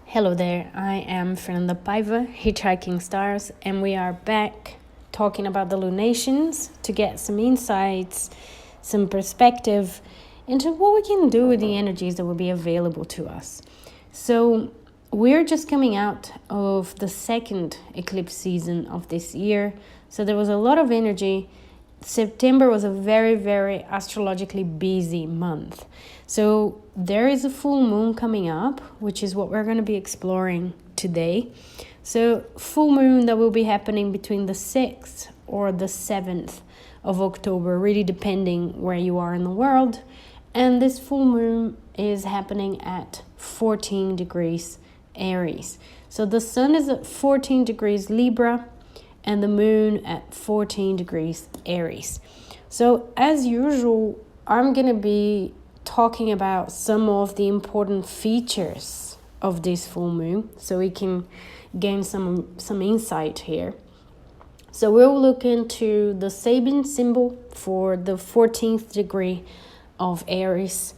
Hello there, I am Fernanda Paiva, Hitchhiking Stars, and we are back talking about the lunations to get some insights, some perspective into what we can do with the energies that will be available to us. So we're just coming out of the second eclipse season of this year, so there was a lot of energy. September was a very, very astrologically busy month. So there is a full moon coming up, which is what we're going to be exploring today. So full moon that will be happening between the 6th or the 7th of October, really depending where you are in the world. And this full moon is happening at 14 degrees Aries. So the sun is at 14 degrees Libra and the moon at 14 degrees Aries. So as usual, I'm going to be talking about some of the important features of this full moon so we can gain some insight here. So we'll look into the sabian symbol for the 14th degree of Aries,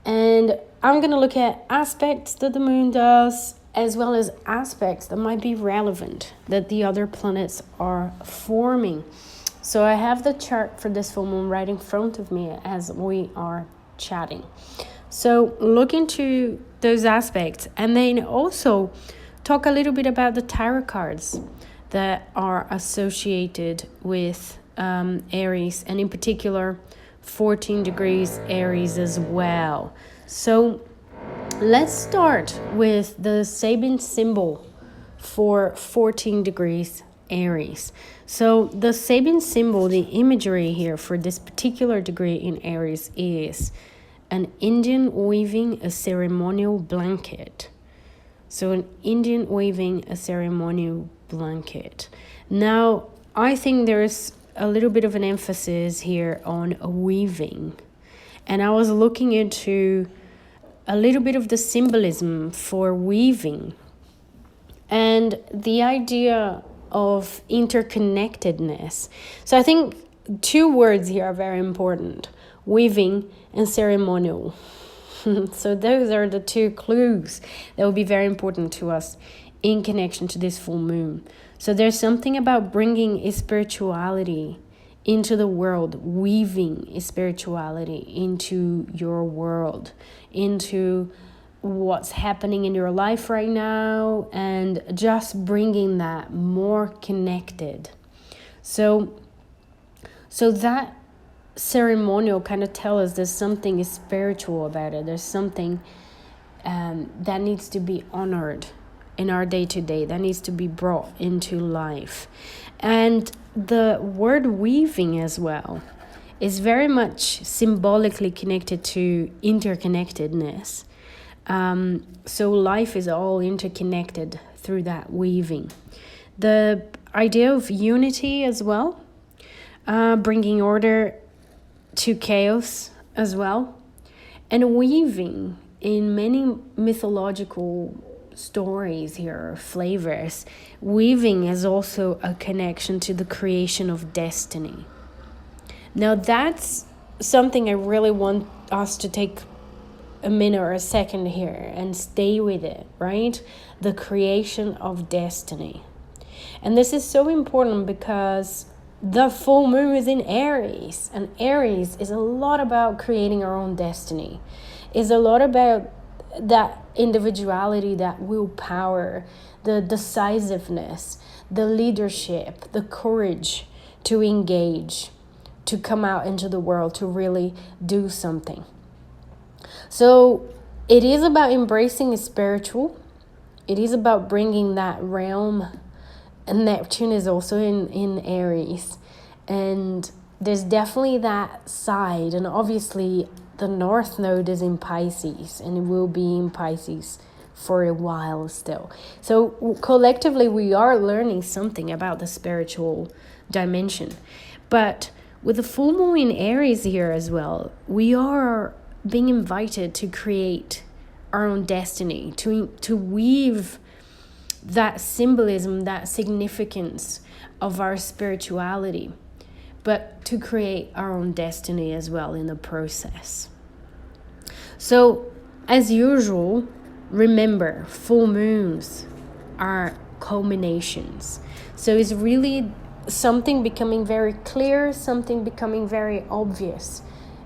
and I'm going to look at aspects that the moon does, as well as aspects that might be relevant that the other planets are forming. So I have the chart for this full moon right in front of me as we are chatting. So look into those aspects, and then also talk a little bit about the tarot cards that are associated with Aries, and in particular 14 degrees Aries as well. So let's start with the sabian symbol for 14 degrees Aries. So the sabian symbol, the imagery here for this particular degree in Aries is an Indian weaving a ceremonial blanket. So an Indian weaving a ceremonial blanket. Now, I think there's a little bit of an emphasis here on weaving. And I was looking into a little bit of the symbolism for weaving and the idea of interconnectedness. So I think two words here are very important: weaving and ceremonial. So those are the two clues that will be very important to us in connection to this full moon. So there's something about bringing a spirituality into the world, weaving a spirituality into your world, into what's happening in your life right now, and just bringing that more connected. So that ceremonial kind of tells us there's something spiritual about it. There's something that needs to be honored in our day-to-day, that needs to be brought into life. And the word weaving as well is very much symbolically connected to interconnectedness. So life is all interconnected through that weaving. The idea of unity as well, bringing order to chaos as well. And weaving in many mythological stories here, flavors, weaving is also a connection to the creation of destiny. Now that's something I really want us to take a minute or a second here and stay with it, right? The creation of destiny. And this is so important because the full moon is in Aries, and Aries is a lot about creating our own destiny. It's a lot about that individuality, that willpower, the decisiveness, the leadership, the courage to engage, to come out into the world, to really do something. So it is about embracing the spiritual. It is about bringing that realm. And Neptune is also in Aries. And there's definitely that side. And obviously the North Node is in Pisces, and it will be in Pisces for a while still. So collectively we are learning something about the spiritual dimension. But with the full moon in Aries here as well, we are being invited to create our own destiny, to weave that symbolism, that significance of our spirituality, but to create our own destiny as well in the process. So, as usual, remember, full moons are culminations. So it's really something becoming very clear, something becoming very obvious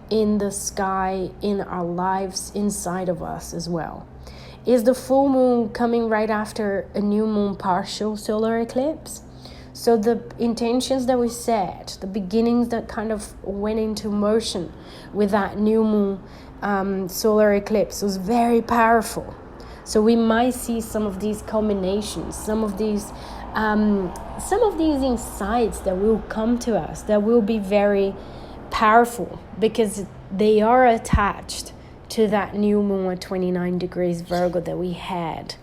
in the sky, in our lives, inside of us as well. Is the full moon coming right after a new moon partial solar eclipse? So the intentions that we set, the beginnings that kind of went into motion with that new moon solar eclipse was very powerful. So we might see some of these culminations, some of these insights that will come to us that will be very powerful because they are attached to that new moon at 29 degrees Virgo that we had.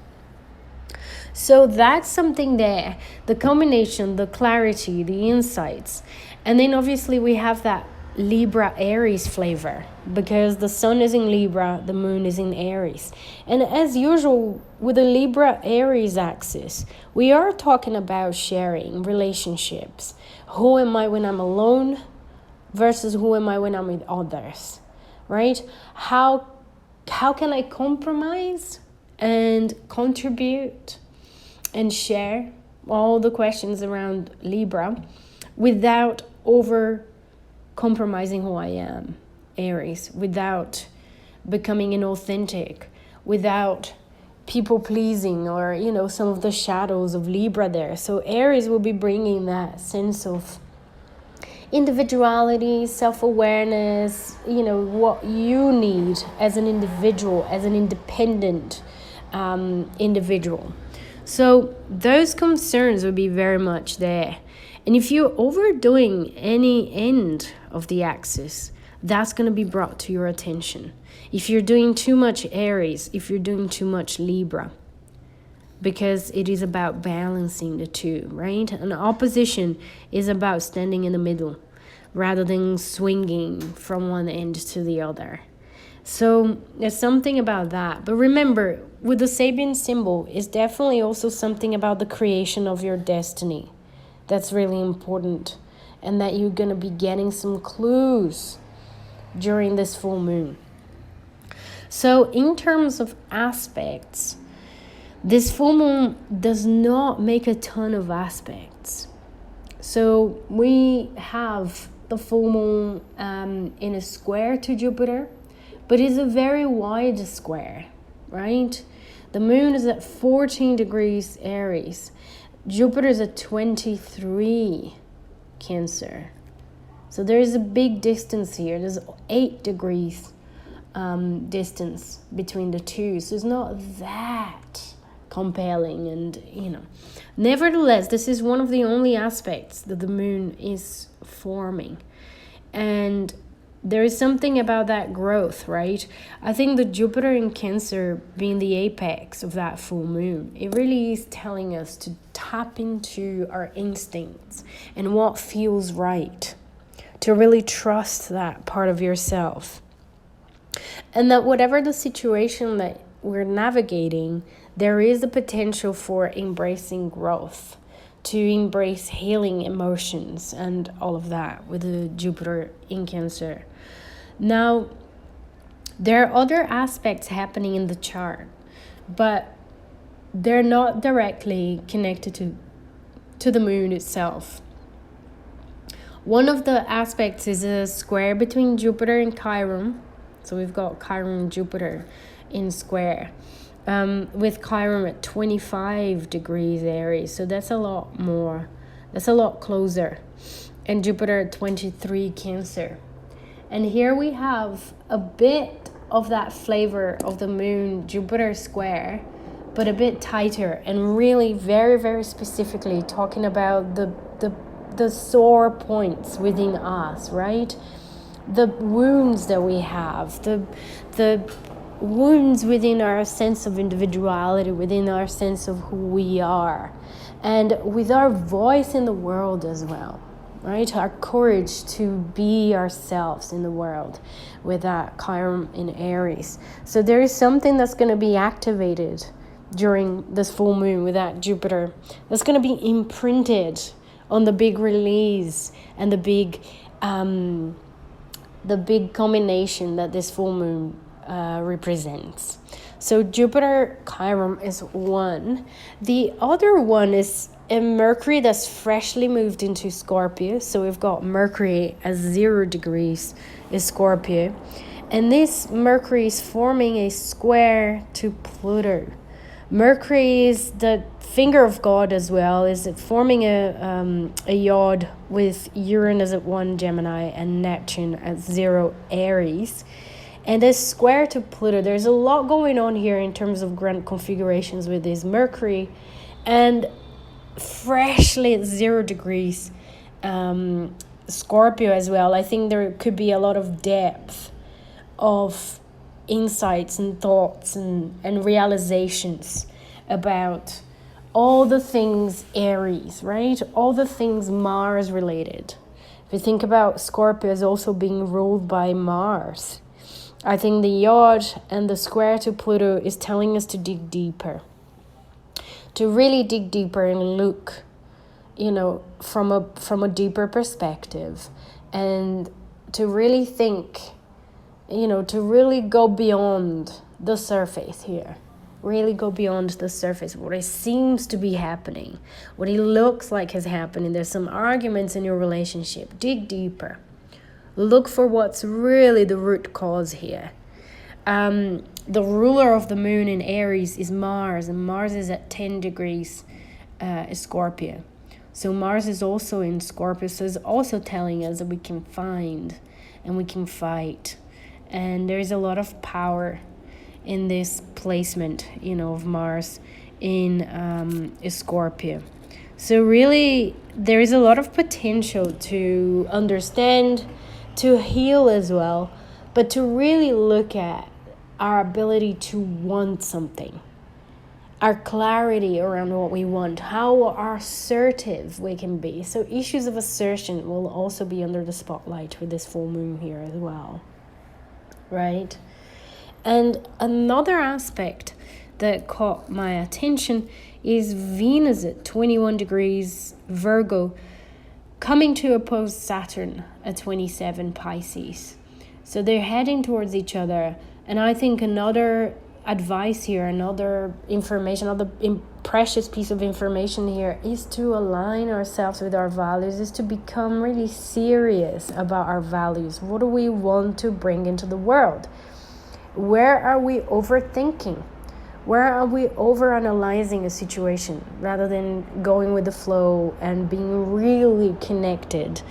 So that's something there, the combination, the clarity, the insights. And then obviously we have that Libra Aries flavor because the sun is in Libra, the moon is in Aries. And as usual with the Libra Aries axis, we are talking about sharing relationships. Who am I when I'm alone versus who am I when I'm with others, right? How can I compromise and contribute and share all the questions around Libra without over compromising who I am, Aries, without becoming inauthentic, without people pleasing or, some of the shadows of Libra there. So Aries will be bringing that sense of individuality, self-awareness, what you need as an individual, as an independent individual. So those concerns will be very much there. And if you're overdoing any end of the axis, that's going to be brought to your attention. If you're doing too much Aries, if you're doing too much Libra, because it is about balancing the two, right? An opposition is about standing in the middle rather than swinging from one end to the other. So there's something about that. But remember, with the Sabian symbol, it's definitely also something about the creation of your destiny. That's really important, and that you're going to be getting some clues during this full moon. So in terms of aspects, this full moon does not make a ton of aspects. So we have the full moon in a square to Jupiter, but it's a very wide square, right? The moon is at 14 degrees Aries. Jupiter is at 23 Cancer. So there is a big distance here. There's 8 degrees distance between the two. So it's not that compelling. And, nevertheless, this is one of the only aspects that the moon is forming. And there is something about that growth, right? I think the Jupiter in Cancer being the apex of that full moon, it really is telling us to tap into our instincts and what feels right, to really trust that part of yourself. And that whatever the situation that we're navigating, there is the potential for embracing growth, to embrace healing emotions and all of that with the Jupiter in Cancer. Now, there are other aspects happening in the chart, but they're not directly connected to the moon itself. One of the aspects is a square between Jupiter and Chiron. So we've got Chiron and Jupiter in square. With Chiron at 25 degrees Aries. So that's a lot more. That's a lot closer. And Jupiter at 23 Cancer. And here we have a bit of that flavor of the moon Jupiter square, but a bit tighter and really very, very specifically talking about the sore points within us, right? The wounds that we have, the wounds within our sense of individuality, within our sense of who we are, and with our voice in the world as well, right? Our courage to be ourselves in the world with that Chiron in Aries. So there is something that's going to be activated during this full moon with that Jupiter that's going to be imprinted on the big release and the big combination that this full moon represents. So Jupiter Chiron is one. The other one is a Mercury that's freshly moved into Scorpio. So we've got Mercury at 0 degrees is Scorpio. And this Mercury is forming a square to Pluto. Mercury is the finger of God as well. Is it forming a yod with Uranus at 1 Gemini and Neptune at 0 Aries. And this square to Pluto, there's a lot going on here in terms of grand configurations with this Mercury. And freshly at 0 degrees Scorpio as well. I think there could be a lot of depth of insights and thoughts and realizations about all the things Aries, right? All the things Mars related. If you think about Scorpio as also being ruled by Mars, I think the yod and the square to Pluto is telling us to dig deeper. To really dig deeper and look, from a deeper perspective. And to really think, to really go beyond the surface here. Really go beyond the surface, what it seems to be happening, what it looks like is happening. There's some arguments in your relationship. Dig deeper. Look for what's really the root cause here. The ruler of the moon in Aries is Mars, and Mars is at 10 degrees Scorpio. So Mars is also in Scorpio, so it's also telling us that we can find and we can fight. And there's a lot of power in this placement, of Mars in Scorpio. So really, there is a lot of potential to understand, to heal as well, but to really look at our ability to want something, our clarity around what we want, how assertive we can be. So issues of assertion will also be under the spotlight with this full moon here as well, right? And another aspect that caught my attention is Venus at 21 degrees Virgo coming to oppose Saturn at 27 Pisces. So they're heading towards each other. And I think another advice here, another information, precious piece of information here is to align ourselves with our values, is to become really serious about our values. What do we want to bring into the world? Where are we overthinking? Where are we overanalyzing a situation rather than going with the flow and being really connected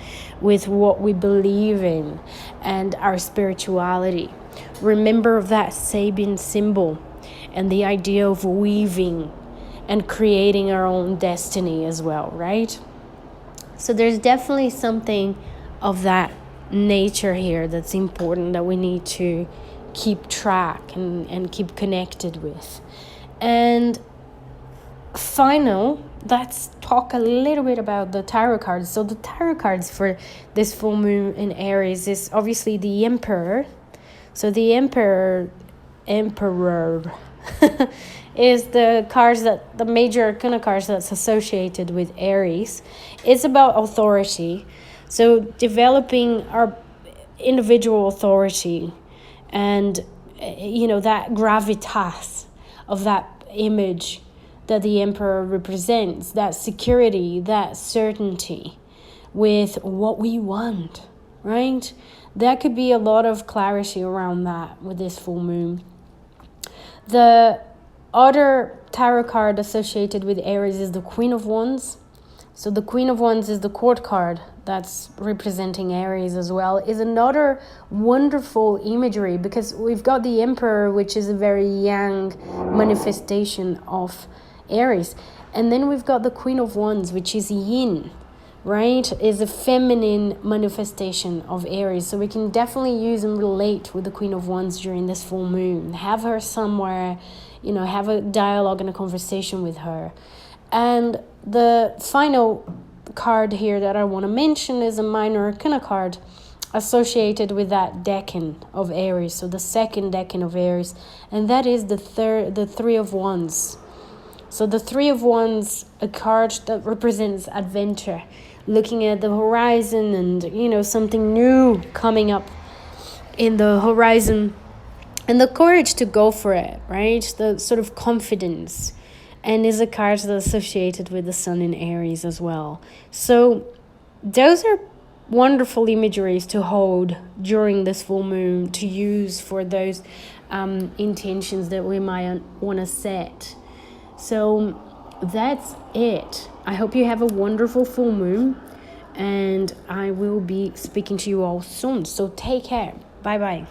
with what we believe in and our spirituality? Remember that sabian symbol and the idea of weaving and creating our own destiny as well, right? So there's definitely something of that nature here that's important that we need to keep track and keep connected with. And let's talk a little bit about the tarot cards. So the tarot cards for this full moon in Aries is obviously the Emperor. So the Emperor is the major arcana cards that's associated with Aries. It's about authority. So developing our individual authority and, that gravitas of that image that the Emperor represents, that security, that certainty with what we want, right? There could be a lot of clarity around that with this full moon. The other tarot card associated with Aries is the Queen of Wands. So the Queen of Wands is the court card that's representing Aries as well. Is another wonderful imagery because we've got the Emperor, which is a very yang manifestation of Aries. And then we've got the Queen of Wands, which is yin, right? Is a feminine manifestation of Aries. So we can definitely use and relate with the Queen of Wands during this full moon. Have her somewhere, have a dialogue and a conversation with her. And the final card here that I want to mention is a minor arcana card associated with that decan of Aries, so the second decan of Aries, and that is the Three of Wands. So the Three of Wands, a card that represents adventure, looking at the horizon and something new coming up in the horizon and the courage to go for it, right? The sort of confidence, and is a card that's associated with the sun in Aries as well. So those are wonderful imageries to hold during this full moon, to use for those intentions that we might want to set. So that's it. I hope you have a wonderful full moon, and I will be speaking to you all soon. So take care. Bye bye.